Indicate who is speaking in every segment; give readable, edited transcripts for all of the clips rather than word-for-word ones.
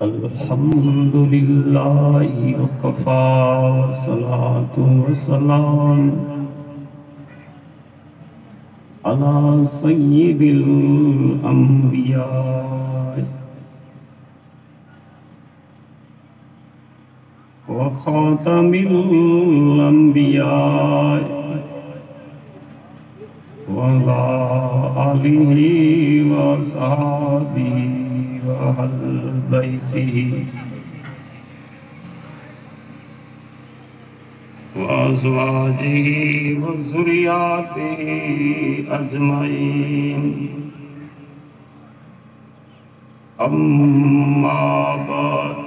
Speaker 1: अल्हम्दुलिल्लाहि वकफ़ा वस्सलातु वस्सलाम अला सय्यिदिल अंबिया व खातमिल अंबिया व अला आलिहि व सहाबिहि व अहल बैतिहि वअज़वाजिही वज़ुर्रिय्यातिही अजमईन। अम्मा बाद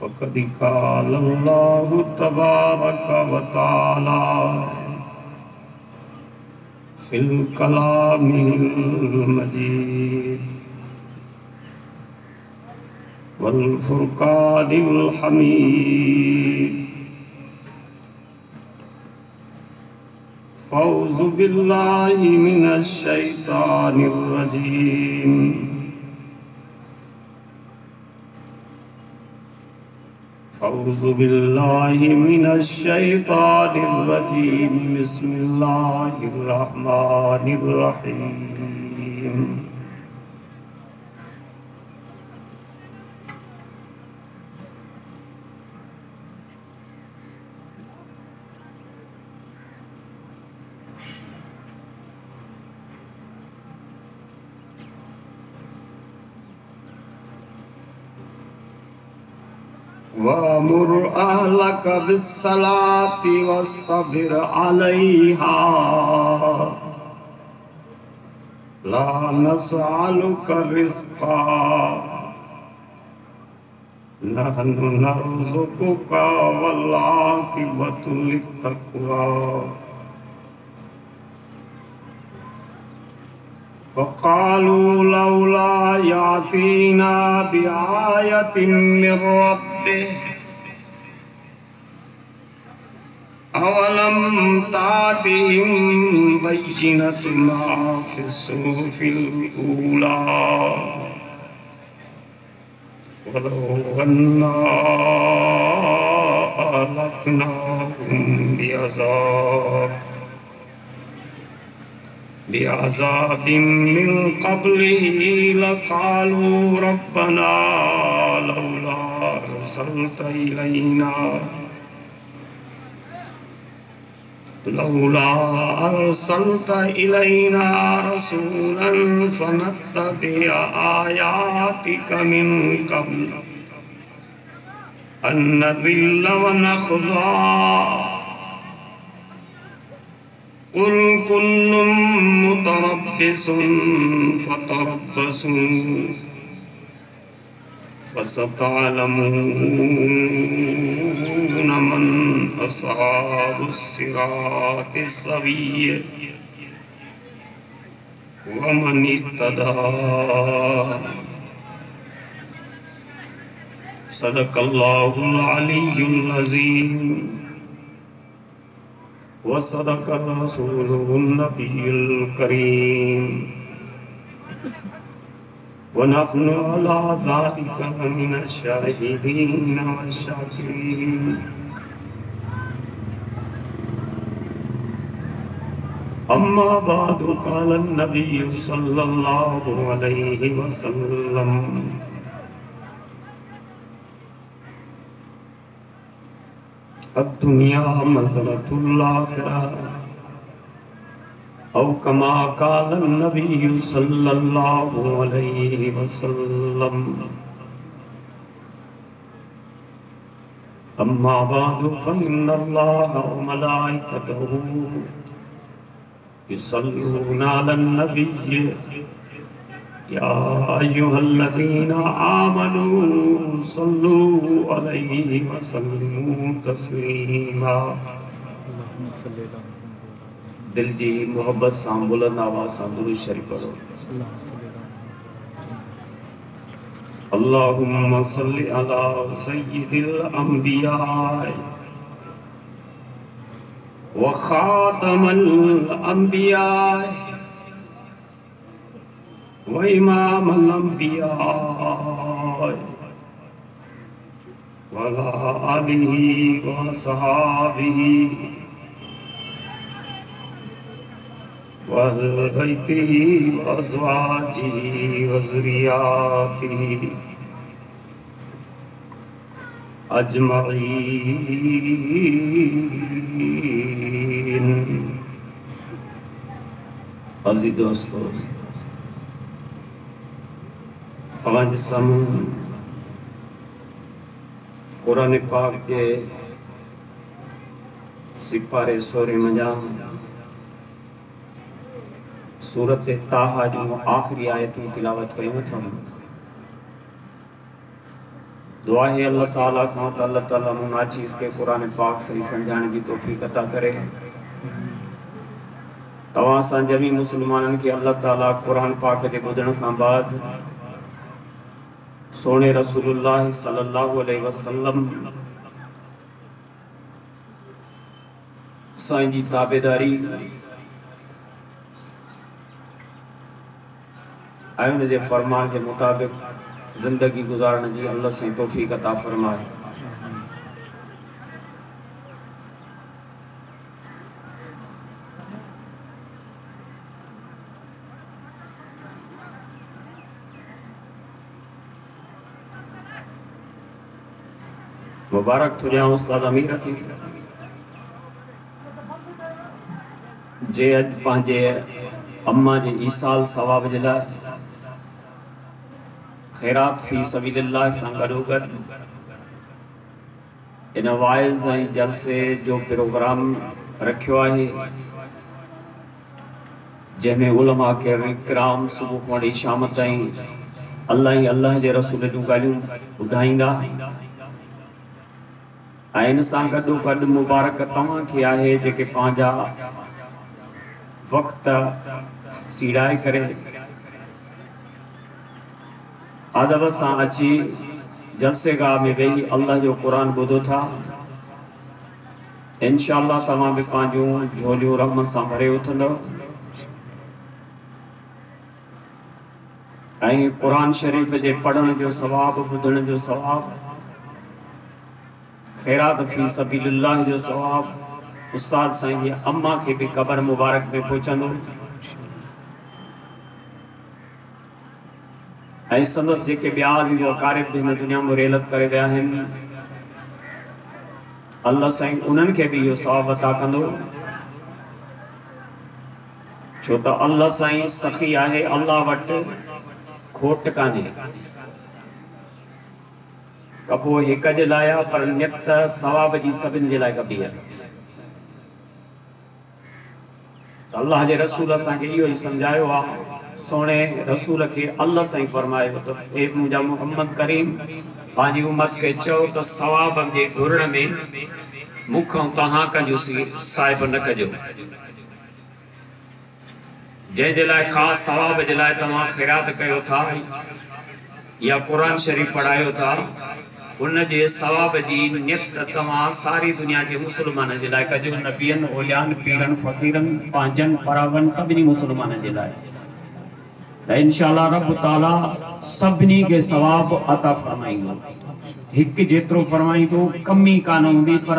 Speaker 1: फ़क़द क़ाल अल्लाहु तबारक व तआला फ़िल कलामिल मजीद वल फ़ुरक़ानिल हमीद। फ़ौज़ु बिल्लाहि मिनश शैतानिर रजीम। फ़ौज़ु बिल्लाहि मिनश शैतानिर रजीम। बिस्मिल्लाहिर रहमानिर रहीम। वअमुर अहलक बिस्सलाति वस्तबिर अलैहा ला नस्अलुका रिज़्क़ा नहनु नर्ज़ुक़ुका वल आक़िबतु लित्तक़वा। वक़ालू लौला यातीना बिआयतिन मिर रब्बिह अवलम तातिहिम बय्यिनतु मा फिस्सूफ़िल ऊला वलौ अन्ना अहलकनाहुम बिअज़ाबिन मिन क़ब्लिही लक़ालू रब्बना लौला अरसलत इलैना रसूलन फनत्तबिअ आयातिक मिन क़ब्ल अन नज़िल्ल व नख़ज़ा। कुल कुल्लुम मुतरब्बिसुन फतरब्बसू फसतअलमून मन अस्हाबुस सिरातिस सविय्य व मन इह्तदा। सदक़ल्लाहुल अलिय्युल अज़ीम व सदक़ रसूलुहुन नबियुल करीम व नहनु अला ज़ालिका मिनश शाहिदीन वश्शाकिरीन। अम्मा बादु क़ाल नबिय्यु सल्लल्लाहु अलैहि वसल्लम अद्दुनिया मज़रतुल आखिरह औ कमा क़ाल नबिय्यु सल्लल्लाहु अलैहि वसल्लम। अम्मा बादु फ़इन्नल्लाह व मलाइकतहु युसल्लूना अलन नबिय्य या अय्युहल्लज़ीना आमनू सल्लू अलैहि व सल्लिमू तस्लीमा। दिल जी मोहब्बत सां बुलंद आवाज़ सां दुरूद शरीफ पढ़ो। अल्लाहुम्मा सल्लि अला सय्यिदिल अंबिया व खातमल अंबिया व इमामुल अंबिया वला आलिही व सहाबिही वल बैतिही व अज़वाजिही व ज़ुर्रिय्यातिही अजमईन। अज़ीज़ दोस्तों, आज सामूं कुरान पाक के सिपारे सोरे मजा सूरत ताहा जो आखिरी आयतूं तिलावत कयूं था। दुआ है अल्लाह ताला खां त अल्लाह ताला मुनाचीज़ के कुरान पाक सही समझाने की तौफीक अता करे। तवां सां जमी मुसलमानन के अल्लाह ताला कुरान पाक के ॿुधण खां बाद सोने रसूलुल्लाह सल्लल्लाहु अलैहि वसल्लम साईं जी ताबेदारी ऐं उन जे फरमान के मुताबिक जिंदगी गुजारने की अल्लाह से तौफीक अता फरमाए। मुबारक थुरिया उस्ताद अमीर की जे अज पांजे अम्मा जे ईसाल सवाब जे लाइ खैरात फी सबीलिल्लाह सां गॾोगॾु इन वाइज़ ऐं जलसे जो प्रोग्राम रखियो आहे, जंहिंमें उलमा किराम सुबुह खां वठी शाम ताईं अल्लाह ऐं अल्लाह जे रसूल जूं ॻाल्हियूं ॿुधाईंदा। ऐं इन सां गॾोगॾु मुबारक तव्हांखे आहे जेके पंहिंजा वक़्त सीड़ाए करे अदब सां अची जलसेगाह में वेही अल्लाह जो कुरान ॿुधो था। इंशाअल्लाह तव्हां बि पंहिंजूं झोलियूं रहमत सां भरे उथंदव ऐं कुरान शरीफ़ जे पढ़ण जो सवाब, ॿुधण जो सवाब, खैरात फी सबीलिल्लाह जो सवाब उस्ताद साईं जी अम्मा के भी कबर मुबारक में पहुंचंदो ऐं संदसि जेके ॿिया अज़ीज़ अक़ारिब हिन दुनिया में रेलत करे विया आहिनि, अल्लाह साईं उन्हनि खे भी इहो सवाब अता कंदो। छो त अल्लाह साईं सखी आहे, अल्लाह वटि खोट कान्हे। कबो हिक जे लाइ आहे पर नियत सवाब जी सभिनि जे लाइ कबी आहे। अल्लाह जे रसूल असांखे इहो ई सम्झायो आहे। सोने रसूल के अल्लाह साईं फरमायो त ए मुंहिंजा मोहम्मद करीम पंहिंजी उम्मत खे चओ त सवाब जे घुरण में मूंखां तव्हां कंजूसी साहिब न कजो। जंहिंजे लाइ ख़ासि सवाब जे लाइ तव्हां ख़ैरात कयो था या कुरान शरीफ़ पढ़ायो था, उन जे सवाब जी नियत तव्हां सारी दुनिया के मुसलमान जे लाइ कजो। नबियन, ओलियान, पीरन, फ़कीरन, पांजन, परावन सभिनी मुसलमान जे लाइ। त इंशाअल्लाह रब ताला सभिनी के सवाब अता फरमाईंदो। हिक जेतिरो फरमाईंदो कमी कान हूंदी, पर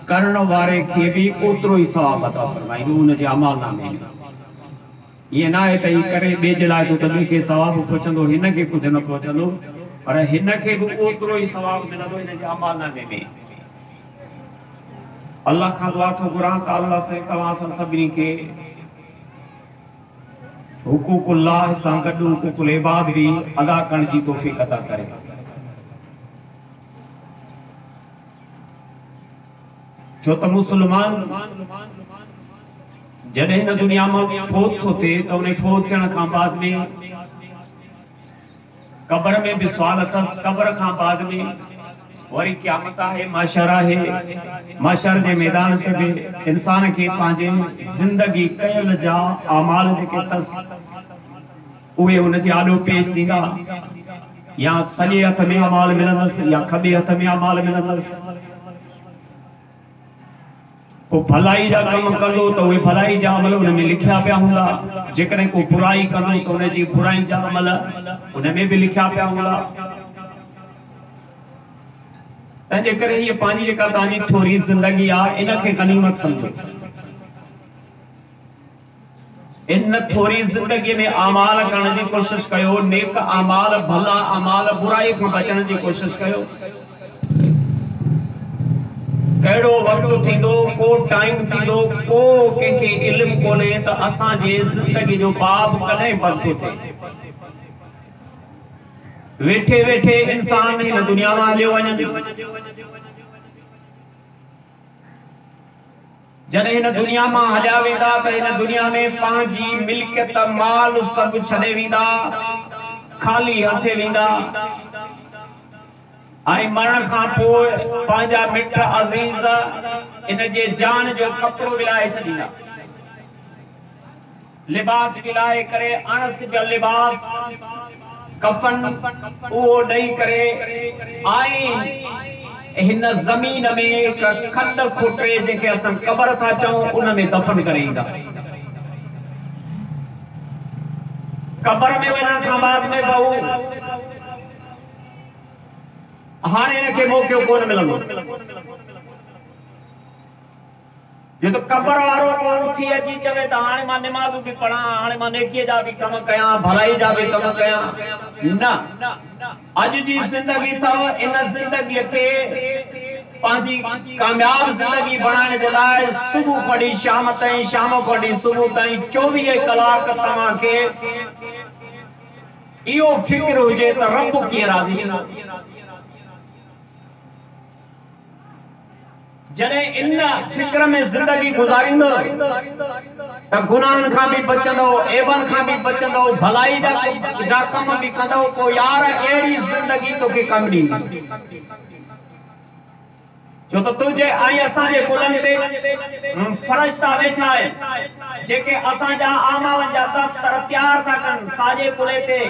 Speaker 1: करण वारे खे भी ओतिरो ई सवाब अता फरमाईंदो उन जे अमाल नामे में। ये ना है त ई करे ॿिए जे लाइ तो ॿिए खे सवाब पहुचंदो, हिन खे कुझु न पहुचंदो, पर हिन खे भी ओतिरो ई सवाब मिलंदो हिन जे अमाल नामे में। अल्लाह खां दुआ थो घुरां त अल्लाह साईं तव्हां सां सभिनी खे हुकूकुल्लाह सां गॾु हुकूकुल इबाद भी अदा करण जी तौफीक अता करे। छो त मुसलमान जॾहिं हिन दुनिया में फोत थो थिए त उन फोत थियण खां बाद में कब्र में भी सवाल अथसि। कब्र खां बाद में वरी क़यामत आहे, माशर आहे। माशर जे मैदान ते भी इंसान के पंहिंजे जिंदगी कयल जा अमाल जेके अथसि उहे उन जे आॾो पेश थींदा। या सॼे हथ में अमाल मिलंदसि या खॿे हथ में अमाल मिलंदसि। को भलाई जा कम कंदो तो वे भलाई जा अमल उन में लिखिया पिया हुंदा, जेकॾहिं को बुराई कंदो तो उन जी बुराई जा अमल उन में भी लिखिया पिया हुंदा। तंहिंजे करे ये पांजी जेका तांजी थोरी जिंदगी आ इन खे गनीमत समझो। इन थोरी जिंदगी में अमाल करण जी कोशिश कयो, नेक अमाल, भला अमाल, बुराई खां बचण जी कोशिश कयो। कहिड़ो वक्त थींदो, को टाइम थींदो, को कंहिंखे इल्म कोन्हे त असां जे जिंदगी जो बाब कॾहिं बंदि थो थिए। वेठे वेठे इंसान हिन दुनिया में हलियो वञे, जॾहिं हिन दुनिया में हलिया वेंदा त हिन दुनिया में पंहिंजी मिल्कियत माल सब छॾे वेंदा, खाली हथे वेंदा। आई मरण खां पोइ पंहिंजा मिट अज़ीज इन जे जान जो कपड़ो विलाए छॾींदा, लिबास विलाए करे, अणसिबियल लिबास कफन वो ॾेई करे आई हिन ज़मीन में एक खंड खोटे जेके असां क़बर था चऊं उन में दफन करे ईंदा। क़बर में वञण खां बाद में बहु हाणे इनखे मौक़ो कोन मिलंदो। ये तो कबर वारो को उथी अची चवे त हाणे मां नमाज़ भी पढ़ा, हाणे मां नेकीअ जा भी कम कयां, भलाई जा भी कम कयां। न, अज जी जिंदगी थव, इन जिंदगी के पांजी कामयाब जिंदगी बनाने जे लाइ सुबह पढ़ी शाम ताईं, शाम पढ़ी सुबह ताईं 24 कलाक तव्हां के इहो फिक्र हुजे त रब कीअं राज़ी थींदो। जॾहिं इन फिक्र में जिंदगी गुजारींदो त गुनाहन खां भी बचंदो, एबन खां भी बचंदो, भलाई जा कम भी कंदो। को यार एड़ी जिंदगी तोखे कम ॾींदी, छो त तुझे आई असां जे कुलनि ते फरिश्ता वेठा आहिनि जेके असां जा आमाल जा दफ़्तर तैयार था कनि। साॼे कुले ते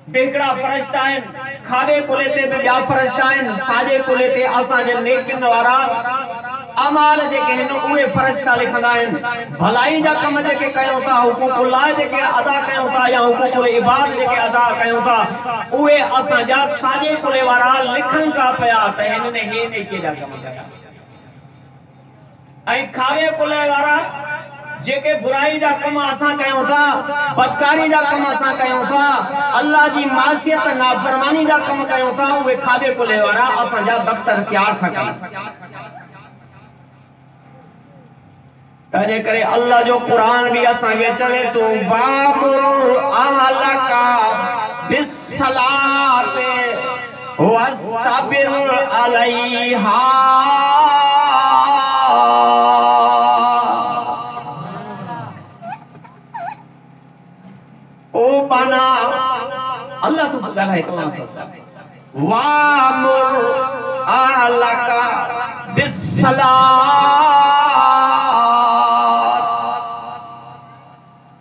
Speaker 1: बेकड़ा फरिश्ता आहिनि, खाॿे कुले ते भी ॿिया फरिश्ता आहिनि, साॼे कुले ते असां जे नेकिन वारा अमाल जेके हिन उहे फरिश्ता लिखंदा आहिनि। भलाई जा कम जेके कयूं था, हुकूकुल्लाह जेके अदा कयूं था या हुकूकुल इबाद जेके अदा कयूं था, उहे असां जा साॼे कुले वारा लिखनि था पिया त हिन ने हे नेकीअ जा कम कया। ऐं खाॿे कुले वारा जेके बुराई जा कम असां कयूं था, बदकारी जा कम असां कयूं था, अल्लाह जी मासियत नाफरमानी जा कम कयूं था, उहे खाॿे कुले वारा असां जा दफ़्तर तैयार था कनि। तंहिंजे करे अल्लाह जो कुरान भी असां खे चवे थो, वामुर अहलका बिस्सलाति वस्तबिर अलैहा। ओ बना अल्लाह तो ॻाल्हाए तव्हां सां, वामुर अहलका बिस्सलाति,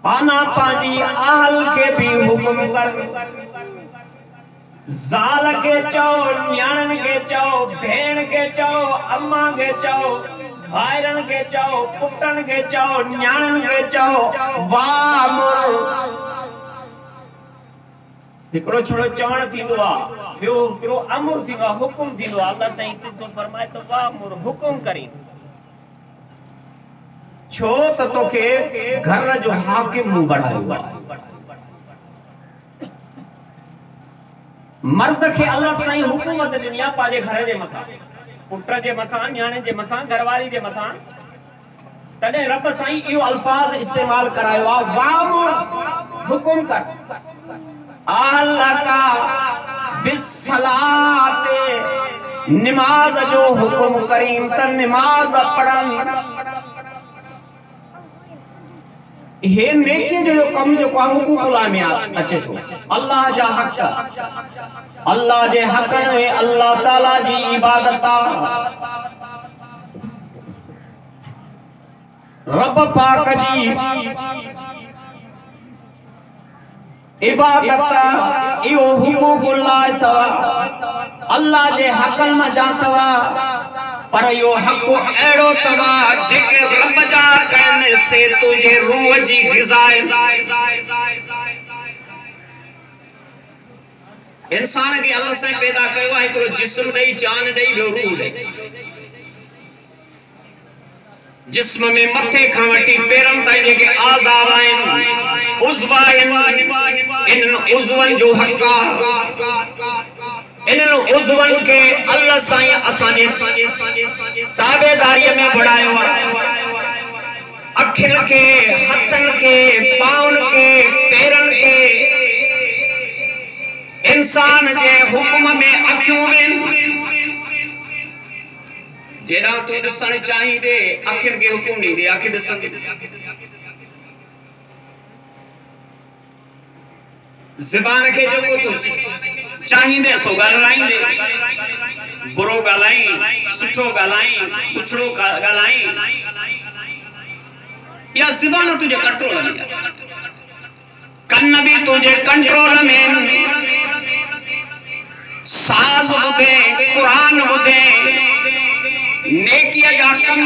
Speaker 1: पाना पांजी अहल के भी हुक्म कर, ज़ाल के चओ, न्याणन के चओ, भेण के चओ, अम्मा के चओ, भाइरन के चओ, पुटन के चओ, न्याणन के चओ, वामुर। हिकिड़ो छड़ो चवण थींदो आहे, ॿियो हिकिड़ो अमर थींदो आहे, हुकुम थींदो आहे। अल्लाह साईं तो फरमाए त वामुर हुकुम करी, छो त तोखे घर जो हाकिम मूं बढ़ायो आहे। मर्द खे अल्लाह साईं हुकूमत ॾिनी आहे पंहिंजे घर जे मथां, पुट जे मथां, न्याणे जे मथां, घरवारी जे मथां। तॾहिं रब साईं इहो अल्फाज इस्तेमाल करायो आहे, वामुर हुकुम कर, अहलका बिस्सलाति, नमाज जो हुकुम करीम त नमाज पढ़न। हे नेकी जो कम जो हुकूकुल्लाह में अचे थो, अल्लाह जा हक, अल्लाह जे हक में अल्लाह ताला जी इबादत, रब पाक जी इबादत, इहो हुकूकुल्लाह तवा, अल्लाह जे हकन में जा तवा। पर यो हक़ एड़ो तवा जेके रब जा कहने से तुझे रूह जी ग़िज़ाए। इंसान के अल्लाह से पैदा कयो आहे हिकिड़ो जिस्म ॾेई, जान ॾेई, ॿियो रूह ॾेई। जिस्म में मथे खां वठी पेरनि ताईं जेके आज़ा आहिनि, उज़्व आहिनि, इन उज़्वन जो हक़ आहे। इन उज़्वन के अल्लाह साईं असांजे ताबेदारीअ में बढ़ायो आहे। अखियुनि के, हथनि के, पाउनि के, पेरनि के इंसान जे हुक्म में अखियूं आहिनि। जेड़ा तू ॾिसण चाहींदे अखियुनि के हुकुम ॾींदे, अखि ॾिसंदी। ज़बान के जेको तू चाहींदे सो ॻाल्हाईंदे, बुरो ॻाल्हाई, सुठो ॻाल्हाई, उछड़ो ॻाल्हाई, या ज़बान तुझे कंट्रोल में आहे। कन भी तुझे कंट्रोल में, साज़ ॿुधे, कुरान ॿुधे, नेकीअ जा कम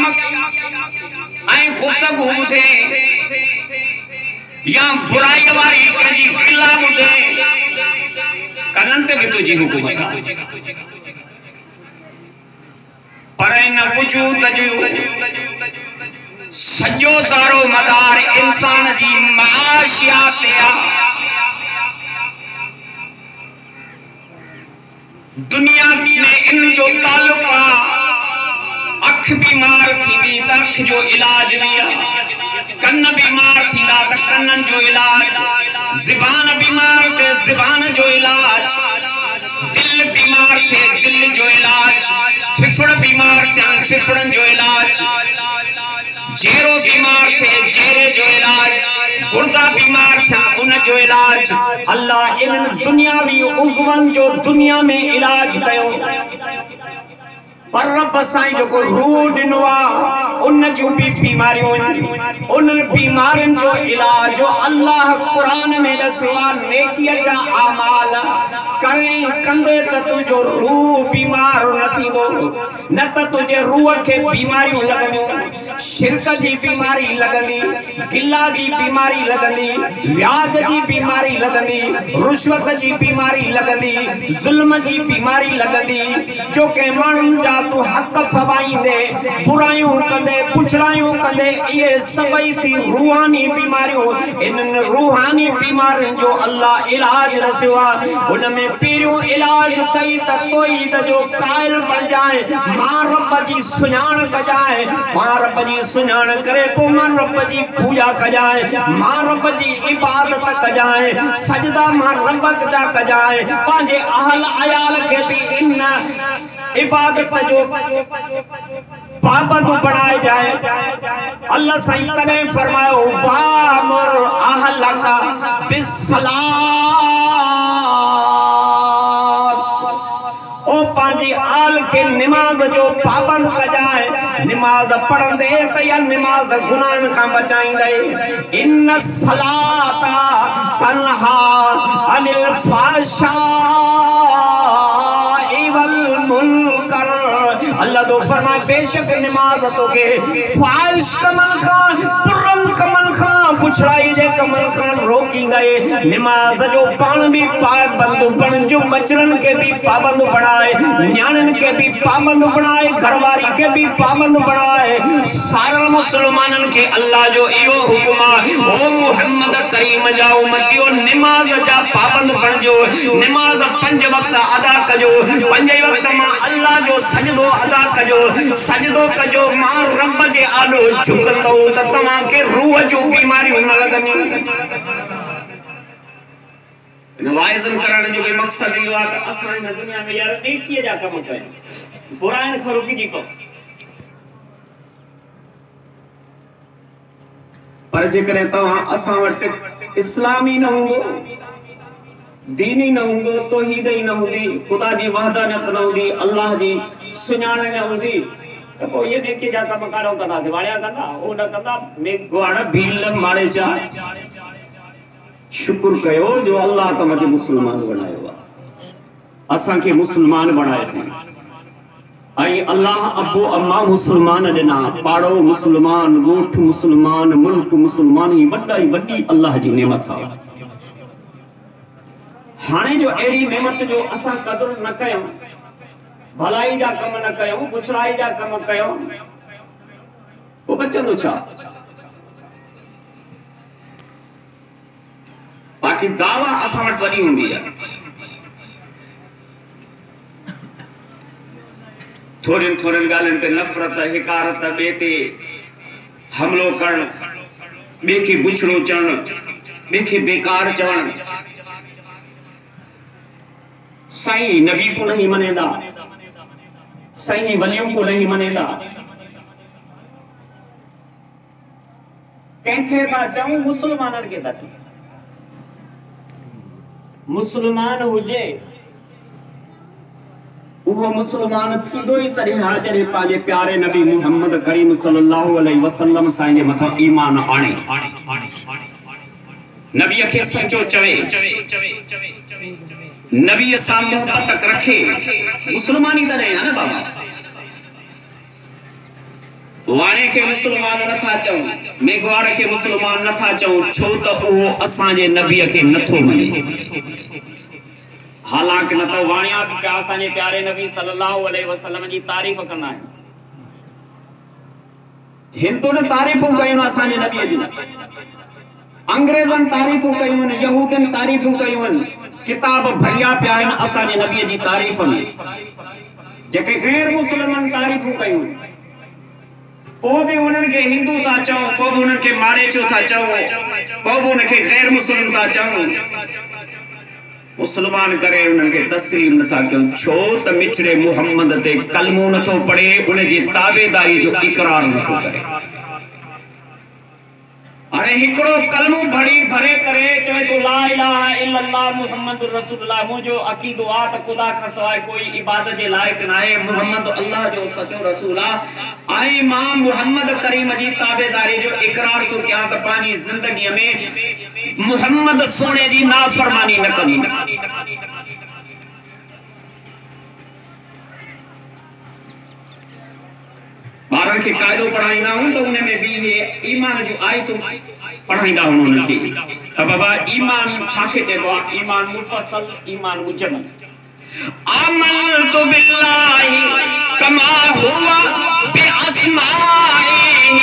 Speaker 1: ऐं गुफ्तगू ॿुधे, या बुराई वारी कंहिंजी गिला ॿुधे, कननि ते बि तुंहिंजी हुकुम आहे। पर इन वजूद जो सॼो दारो मदार इंसान जी माशियात ते आहे। दुनिया में इन जो ताल्लुक आहे। अख बीमार थींदी त अख जो इलाज भी आहे, कन बीमार थींदा त कननि जो इलाज, ज़बान बीमार थे ज़बान जो इलाज, दिल बीमार थे दिल जो इलाज, फिफड़ बीमार थियनि फिफड़नि जो इलाज, जेरो बीमार थे जेरे जो इलाज, गुर्दा बीमार थियनि उन जो इलाज। अल्लाह इन दुनियावी उज़्वन जो दुनिया में इलाज कयो। पर रब साईं जो रूह ॾिनो आहे, उन जूं भी बीमारियूं आहिनि। उन बीमारियुनि जो इलाज अल्लाह क़ुरान में ॾसियो आहे। नेकीअ जा आमाल करे कंदे त तुंहिंजो रूह बीमार न थींदो, न त तुंहिंजे रूह खे बीमारियूं लॻंदियूं। शिरक जी बीमारी लॻंदी, गिला जी बीमारी लॻंदी, व्याज जी बीमारी लॻंदी, रुश्वत जी बीमारी लॻंदी, ज़ुल्म जी बीमारी लॻंदी। जो के माण्हुनि जा तू हक़ फबाईंदे, बुराइयूं कंदे, पुछड़ायूं कंदे, ये सभई थी रूहानी बीमारियूं। इन रूहानी बीमारियुनि जो अल्लाह इलाज रसियो आहे। उन में पहिरियों इलाज कई त तौहीद जो क़ाइल बणजाए, मां रब जी सुञाण कजाए, मां रब जी सुञाण करे पोइ मां रब जी पूजा कजाए, मां रब जी इबादत कजाए, सजदा मां रब जा कजाए, पंहिंजे अहल अयाल के भी इन इबादत जो पाबंद बनाए जाए। अल्लाह साईं तॾहिं फरमायो वामुर अहलका बिस्सलात, ओ पंहिंजी आल के निमाज जो पाबंद कजाए। निमाज पढ़ंदे त या निमाज गुनाहनि खां बचाईंदे। इन सलाता तन्हा अनिल फाहशाई वल मुनकर। अल्लाह तो फरमाए बेशक निमाज तो के फाहिश कमन खां, पुरन कमन खां, पुछड़ाई जे कमन खां रोकींदे। निमाज जो पाण भी पाबंद बण जो, बचड़न के भी पाबंद बनाए, न्याणन के भी पाबंद बनाए, घरवारी के भी पाबंद बनाए। सारा मुसलमानन के अल्लाह जो इहो हुकुम आहे, ओ मुहम्मद करीम जा उम्मतियो निमाज जा पाबंद बणजो। निमाज 5 वक्त अदा कजो, 5 वक्त मां अल्लाह जो सजदो अदा कजो, सजदो कजो मां रब जे आॾो झुकंदो त तव्हां के रूह जो बीमारियूं न लॻंदियूं। वाइज़न करण जो भी मकसद इहो आहे त असां हिन दुनिया में यार नेकीअ जा कम कयूं, बुराइनि खां रुकिजी पऊं। पर जेकॾहिं तव्हां असां वटि इस्लामी न हूंदो, दीनी न हूंदो, तौहीद ही न हूंदी, खुदा जी वहदानियत न हूंदी, अल्लाह जी सुञाण न हूंदी, त पोइ ये नेकीअ जा कम काॾो कंदासीं? वाड़िया कंदा, उहो न कंदा। मेघवाड़ भील माड़े चा शुक्र कयो जो अल्लाह तव्हांखे मुसलमान बनायो आहे, असांखे मुसलमान बनाए थी।
Speaker 2: आई अल्लाह अबो अम्मा मुसलमान देना पाड़ो मुसलमान गोठ मुसलमान मुल्क मुसलमान ही वड्डी अल्लाह जी नेमत था। हाणे जो एड़ी नेमत जो असा कदर न कयो, भलाई जा कम न कयो, बुछड़ाई जा कम कयो, वो बचंदो छा? बाकी दावा असा वट वडी हुंदी है। थोड़न थोड़न गालन ते नफरत हिकारत बेते हमलो करण, बेखे बुछड़ो चवण, बेखे बेकार चवण। साईं नबी को नहीं मनेदा, साईं वलियों को नहीं मनेदा, कंखे था चऊं मुसलमानन के था। मुसलमान हुजे वो मुसलमान थींदो ही तरह हाजरे पाजे प्यारे नबी मुहम्मद करीम सल्लल्लाहु अलैहि वसल्लम साईं जे मथा ईमान आणे, नबी के सचो चवे, नबी सां मोहब्बत रखे। मुसलमानी त नहीं है ना बाबा, वाणे के मुसलमान नथा चऊं, मेघवाड़ के मुसलमान नथा चऊं, छो त वो असां जे नबी के नथो मने। हालांकि न तो वाणिया भी प्या असांजे प्यारे नबी सल्लल्लाहु अलैहि वसल्लम जी तारीफ कंदा आहिनि। हिंदू ने तारीफूं कयूं असांजे नबी जी, अंग्रेजन तारीफूं कयूं, यहूदन तारीफूं कयूं, किताब भरिया पिया आहिनि असांजे नबी जी तारीफ में। जेके गैर मुसलमान तारीफूं कयूं, पो भी उन्हनि के हिंदू था चऊं, पो भी उन्हनि के मारे चो था चऊं, पो भी उनके गैर मुस्लिम था चऊं। मुसलमान करे उन्हनि के तस्लीम नथा कयूं, छो त मिठड़े मुहम्मद ते कलमो नथो पढ़े, उन जी ताबेदारी जो इकरार नथो करे। अरे हिकड़ो कलमो भरे करे चवे तो ला इलाहा इल्लल्लाह मुहम्मदुर रसूलुल्लाह, मुझो अकीदो आ त खुदा का सवाए कोई इबादत जे लायक नाहे, मुहम्मद अल्लाह जो सचो रसूल आ। आई मां मुहम्मद करीम जी ताबेदारी जो इकरार तो क्या त पानी जिंदगी में मुहम्मद सोने जी नाफरमानी न कनी। बारन के कायदो पढ़ाईंदा हूं तो उनमें भी ये ईमान जो आयत पढ़ाईंदा हूं उनन के। त बाबा ईमान छाके चेबो, ईमान मुफस्सल, ईमान मुजमल। आमनतु बिल्लाहि कमा हुवा बिअस्माइहि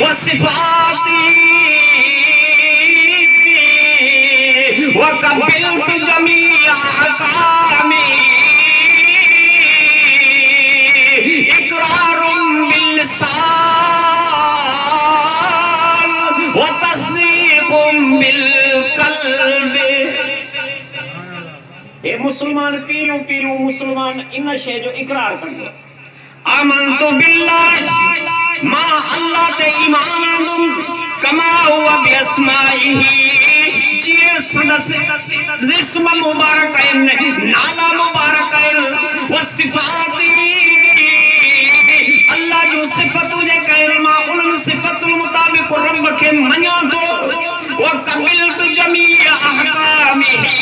Speaker 2: व सिफातिहि व कबिलतु जमीअ अहकामिहि मुसलमान पीरियों पीरियों मुसलमान इन शे जो इकरार कंदो। आमनतु बिल्लाह मां अल्लाह ते ईमान आंदुम, कमा हुआ बिअस्माइहि जे सदस्य जिस्म मुबारक है, नाला मुबारक है, व सिफातिहि अल्लाह जो सिफतों जे कहरे मां उन सिफतुल मुताबिक रब के मन्या दो। व कबिलतु जमीअ अहकामिहि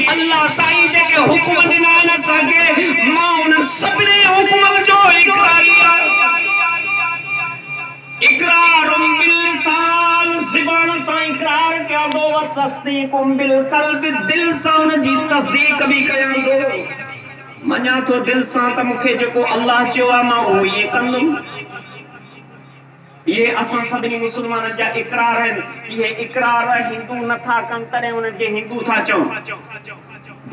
Speaker 2: अल्लाह साईं जेके हुक्म दिना न सके मां उन सबने हुक्म जो इकरार बिल लिसान ज़बान सां इकरार कया दो, व तस्दीकुम बिल क़ल्ब दिल सां उन जी तस्दीक भी कया दो। मन्या तो दिल सां त मुखे जेको अल्लाह चवा मां वो ये कंदुम। ये असां सभिनी मुसलमान जा इकरार हैं। ये इकरार हिंदू नथा कन तरे उन के हिंदू था चऊं।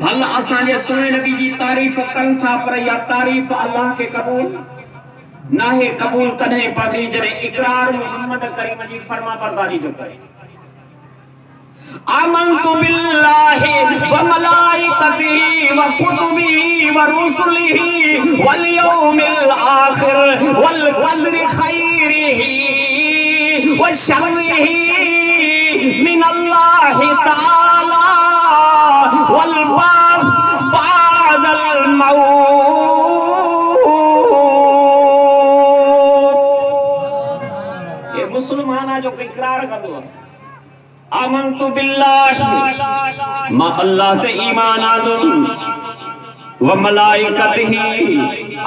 Speaker 2: भल असां जे सोने नबी जी तारीफ कन था, पर या तारीफ अल्लाह के कबूल ना है। कबूल तने पदी जने इकरार मोहम्मद करीम जी फरमा बरदारी जो करे। आमनतु बिल्लाहि व मलाइकतिहि व कुतुबिहि व रुसुलिहि वल यौमिल आखिर वल कद्रि खैरिहि व शर्रिहि मिनल्लाहि तआला वल बास बादल मौत। ये मुसलमान जो इकरार कंदो आमन्तु बिल्लाहि मा अल्लाह ते ईमान आदम व मलाइकतिही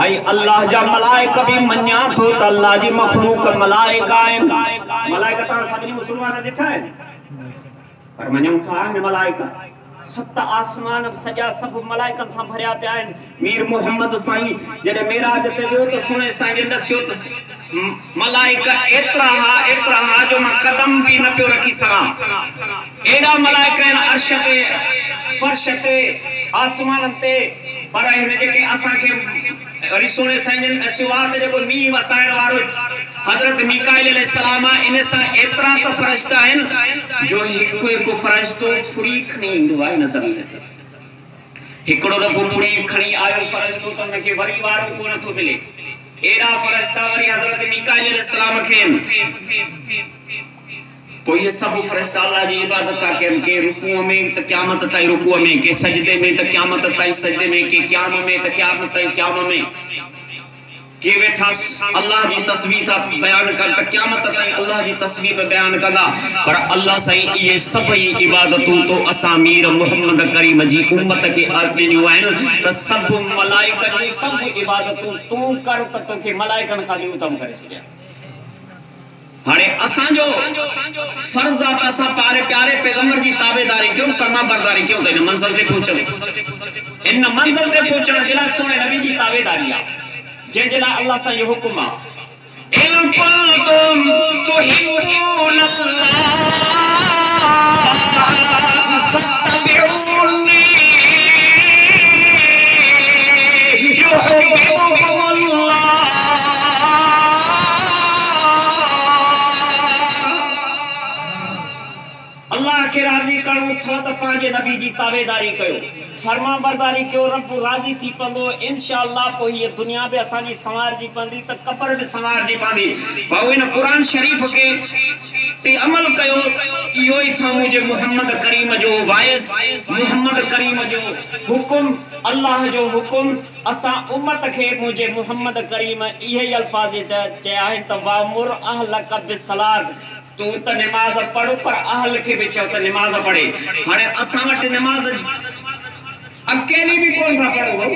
Speaker 2: आई अल्लाह जा मलाइका भी मन्या तो त अल्लाह जी मखलूक मलाइका आहिन। मलाइका त सभी मुसलमान ॾिठा आहिनि पर मन्या था आहिनि मलाइका। सत आसमान सजा सब मलाइकन सां भरिया पिया आहिनि। मीर मोहम्मद साईं जॾहिं मेराज ते वियो त सुणे साईं ॾसियो त मलाइका एतिरा हा जो मां कदम भी न पियो रखी सघां। एॾा मलाइका आहिनि अर्श ते फर्श ते आसमान ते। पर हिन जेके असांखे वरी सुणे साईं जन ॾसियो आहे त जेको मींहुं वसाइण वारो हज़रत मीकाईल अलैहिस्सलाम इन सां एतिरा त फ़रिश्ता आहिनि जो हिकु हिकु फ़रिश्तो फुड़ी खणी ईंदो आहे न ज़मीन ते। हिकिड़ो दफ़ो फुड़ी खणी आयो फ़रिश्तो त हुनखे वरी वारो को नथो मिले। एॾा फ़रिश्ता वरी हज़रत मीकाईल अलैहिस्सलाम खे तो ये सब फरिश्ता अल्लाह जी इबादत का के रुकू में त क़यामत ताईं रुकू में, के सजदे में त क़यामत ताईं सजदे में, के क़याम में त क़यामत ताईं क़याम में, के वेठा अल्लाह जी तस्बीह था बयान कर त क़यामत ताईं अल्लाह जी तस्बीह बयान कंदा। पर अल्लाह साईं ये सभई इबादतूं तो असां मीर मोहम्मद करीम जी उम्मत के ॾिनियूं आहिनि त सब मलाइकन जी सब इबादतूं तूं कर त तोखे मलाइकन खां बि उत्तम करे छॾिया। हाणे असांजो फर्ज आहे त असां प्यारे पैगंबर जी ताबेदारी क्यों फरमा बरदारी क्यों त इन मंजिल ते पहुचण जे लाइ सोने नबी जी ताबेदारी आहे जंहिंजे लाइ अल्लाह सां इहो हुकुम आहे इन कुंतुम तुहिब्बून अल्लाह फत्तबिऊनी युहिब्बुकुम अल्लाह। अल्लाह के राजी करो थो त पांजे नबी जी ताबेदारी कयो, फरमा बरदारी कयो। रब राजी थी पंदो इंशाअल्लाह। को ये दुनिया बि असां जी संवार जी पंदी त कब्र बि संवार जी पंदी। भाऊ इन कुरान शरीफ के ते अमल कयो। इहो ही था मुझे मोहम्मद करीम जो वाइस, मोहम्मद करीम जो हुकुम, अल्लाह जो हुकुम असां उम्मत के मुझे मोहम्मद करीम इहे अल्फाज चया आहिनि त वामुर अहलक बिस्सलात, तू त नमाज पढ़ो पर अहल के भी चओ त नमाज पढ़े। हाणे असां वटि नमाज अकेली भी कोन था पढ़ो।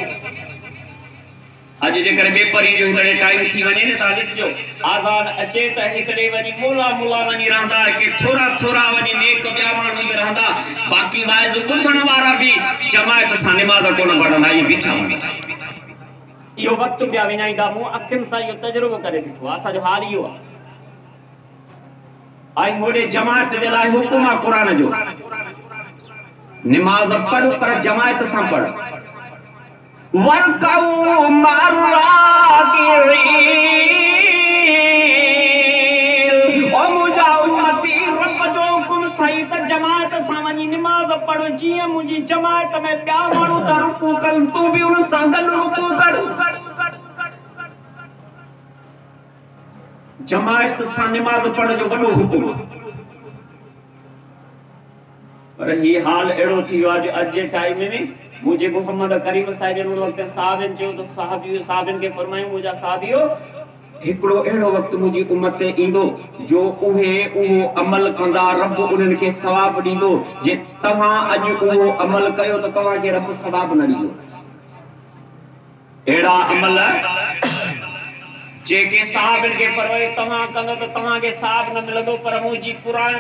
Speaker 2: अॼु जेकर बेपरी जो हितड़े टाइम थी वञे न त ॾिसजो आज़ान अचे त हितड़े वञी मुला वञी रहंदा के थोरा वञी नेक ॿिया माण्हू बि रहंदा। बाक़ी वाइज़ ॿुधण वारा भी जमायत सां नमाज कोन पढ़ंदा। इहे बीठा इहो वक़्तु पिया विञाईंदा। मूं अखियुनि सां इहो तजुर्बो करे ॾिठो आहे। असांजो हाल इहो आहे। आई मोड़े जमायत जे लाइ हुकुम आहे कुरान जो नमाज पढ़ पर जमायत सां पढ़। वरकऊ माराकिईन ओ मुजा उम्मती रब जो हुकुम थई त जमायत सां वञी नमाज पढ़। जीअं मुंहिंजी जमायत में ॿिया माण्हू था रुकू कनि तूं बि उन्हनि सां गॾु रुकू कर। जमायत सां नमाज पढ़ जो वॾो हुकुम। पर ही हाल अहिड़ो थी वियो आहे अॼु जे टाइम में। मुझे मोहम्मद करीम साहिब उन वक़्त साहबन चयो त साहबन के फरमायूं मुंहिंजा साहबियो हिकिड़ो अहिड़ो वक़्तु मुंहिंजी उम्मत ते ईंदो जो उहो अमल कंदा रब उन्हनि खे सवाब ॾींदो। जे तव्हां अॼु उहो अमल कयो त तव्हांखे रब सवाब न ॾींदो। अहिड़ा अमल जेके साहबन के फरमाए तव्हां कंदो त तव्हांखे सवाब न मिलंदो। पर मुंहिंजी पुराण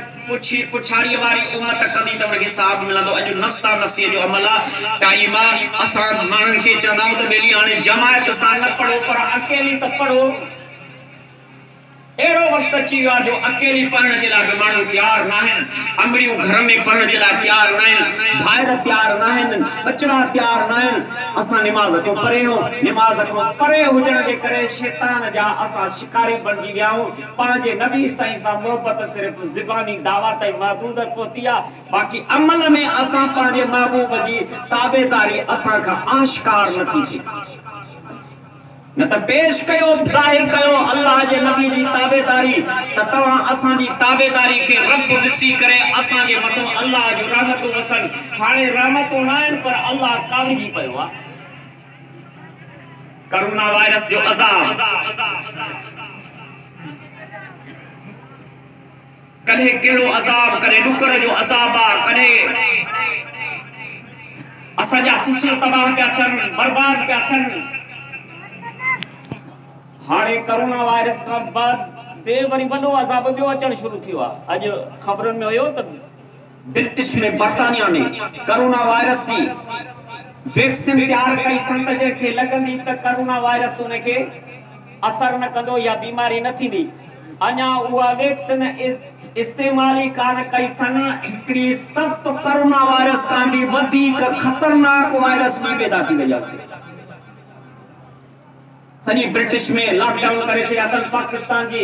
Speaker 2: पुछाड़ी वारी उम्मत कंदी त उनखे सवाब मिलंदो। अॼु नफ़्सा नफ़्सीअ जो अमल आहे। टाइम आहे असां माण्हुनि खे चवंदा आहियूं त ॿेली हाणे जमायत सां न पढ़ो पर अकेली त पढ़ो। अहिड़ो वक़्तु अची वियो आहे जो अकेली पढ़ण जे लाइ बि माण्हू तयारु न आहिनि। अमड़ियूं घर में पढ़ण जे लाइ तयारु न आहिनि। ॿाहिरि तयारु न आहिनि। बचड़ा तयारु न आहिनि। असां नमाज़ खां परे हो नमाज़ खां परे हुजण जे करे शैतान जा असां शिकारी बणिजी विया आहियूं। पंहिंजे नबी साईं सां मोहबत सिर्फ़ ज़बानी दावा ताईं महदूद पहुती आहे। बाक़ी अमल में असां पंहिंजे महबूब जी ताबेदारी असां खां आश्कार नथी थिए। न त पेश कयो ज़ाहिर कयो अल्लाह जे नबी जी ताबेदारी त तव्हां असां जी ताबेदारी खे रब ॾिसी करे असां जे मथां अल्लाह जो रहमतूं वसन। हाणे रहमतूं न आहिनि पर अल्लाह काविजी पियो आहे। कोरोना वायरस जो अज़ाब कदे केड़ो अजाब कदे डुकर जो अजाब आ कदे असा जा फसल तबाह पे थन बर्बाद पे थन हाणे कोरोना वायरस का बाद बे वरी वडो अजाब बियो अचण शुरू थियो आ आज खबरन में होयो त ब्रिटिश में बर्तानिया में कोरोना वायरस जी वैक्सीन तैयार कई थन त जे के लगंदी त कोरोना वायरस उन के असर न कंदो या बीमारी न थींदी अञा उहा वैक्सीन इस्तेमाल कान कई थन हिकड़ी सख्त कोरोना वायरस का भी वधिक खतरनाक वायरस भी पैदा थी वई आहे सनी ब्रिटिश में लॉकडाउन करे छे अतन पाकिस्तान जी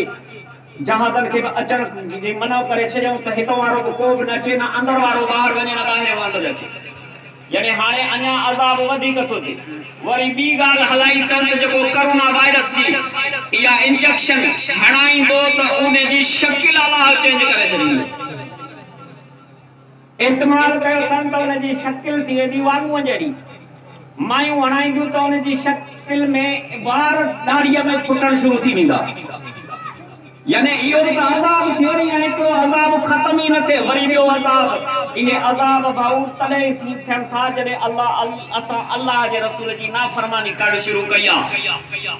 Speaker 2: जहाजन के अचण जी मना करे छे त हितो वारो को भी न अचे न अंदर वारो बाहर वने न बाहर वारो अचे यानी हाणे अञा अजाब वधिक थो थे वरी बी गाल हलाई तन जो कोरोना वायरस जी या इंजेक्शन हणाइंदो त उने जी शक्ल अल्लाह चेंज करे छडींदो इस्तेमाल कयो तन त उने जी शक्ल थी वेंदी वांगू जड़ी मायूं हणाइंदियूं त उने जी शक्ल में वार दाढ़ीअ में फुटण शुरू थी वेंदा यानी इहो त अजाब थियो नहीं है तो अजाब खत्म ही न थे वरी बियो अजाब ये अजाब भाऊ तने थी थन था जने अल्लाह असा अल्लाह जे रसूल जी नाफरमानी कर शुरू कया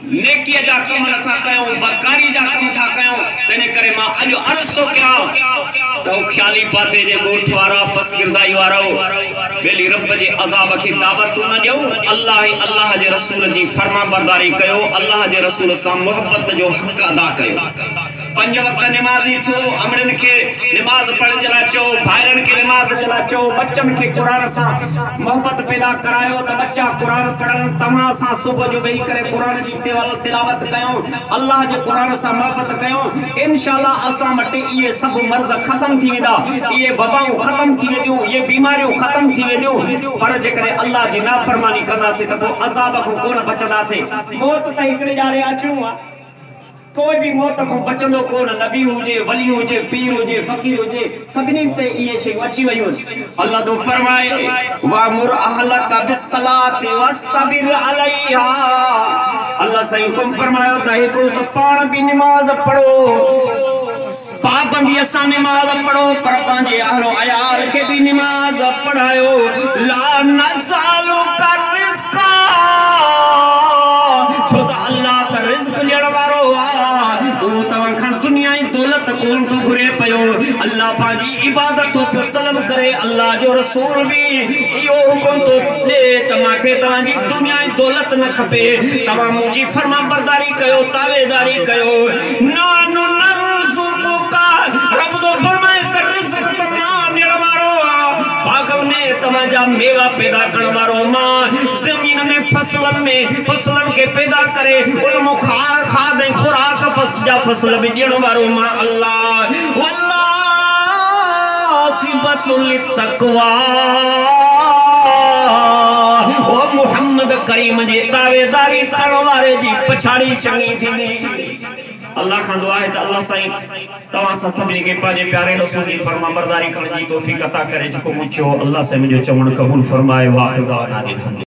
Speaker 2: नेकी जा कम न था कयो बदकारी जा कम था कयो तने करे मां अजो अर्ज तो क्या तो ख्याली पाते जे गोठ वारा पस गिरदाई वारो बेली रब जे अजाब की दावत न दियो अल्लाह जे रसूल जी फरमा बरदारी कयो अल्लाह जे रसूल सा मोहब्बत जो हक अदा कयो पंज वक्त नमाजी थो अमरन के नमाज पढ़न जला चो भाइरन के नमाज जला चो बच्चन के कुरान सा मोहब्बत पैदा करायो त बच्चा कुरान पढ़न तमा सा सुबह जो बेही करे कुरान जी तिलावत कयो अल्लाह जे कुरान सा मोहब्बत कयो इंशाअल्लाह असा मटे ये सब मर्ज खत्म थी वेदा ये वबाऊं खत्म थी वेदियो ये बीमारियों खत्म थी वेदियो पर जे करे अल्लाह जी नाफरमानी कंदा से त अजाब को कोन बचदा से मौत त एकड़े जाड़े अचणो आ कोई भी मौत को बचंदो कोन नबी हुजे वली हुजे पीर हुजे फकीर हुजे सबनी ते ये शे अची वयो अल्लाह दो फरमाए वा मुर अहलक बिस्सलाति वस्तबिर अलैहा अल्लाह सही हुकुम फरमायो त एको तो पाण भी नमाज पढ़ो पाबंदी असा नमाज पढ़ो पर पांजे अहलो अयाल के भी नमाज पढ़ायो ला नसालु कर रिज़्क़ा छो त अल्लाह त रिज़्क़ ॾियण वारो दुनिया दौलत कौन तो घुरे पयो अल्लाह पाजी इबादत तो तलब करे अल्लाह जो रसूल भी यो हुकुम तो दे तमाके तमाजी दुनिया दौलत न खपे तमा मुजी फरमा बरदारी कयो तावेदारी कयो नानु नरज़ुकुका रब तो फरमाए कर रिज़्क़ तमाम निलवारो पागल में तमाजा मेवा पैदा करने वारो मां जमीन में फसलन के पैदा करे उन मुखार खाद खुराक फसल भी देने वारो मां अल्लाह वल्लाहिबतुल तकवा ओ मोहम्मद करीम जी तावेदारी करण वारे जी पछाड़ी चंगी थींदी अल्लाह खां दुआ है त अल्लाह साईं तवा सा सभी के पाजे प्यारे रसूल जी फरमा बरदारी करण जी तौफीक अता करे जको मुछो अल्लाह से मुझे चवण कबूल फरमाए वाखिर दाना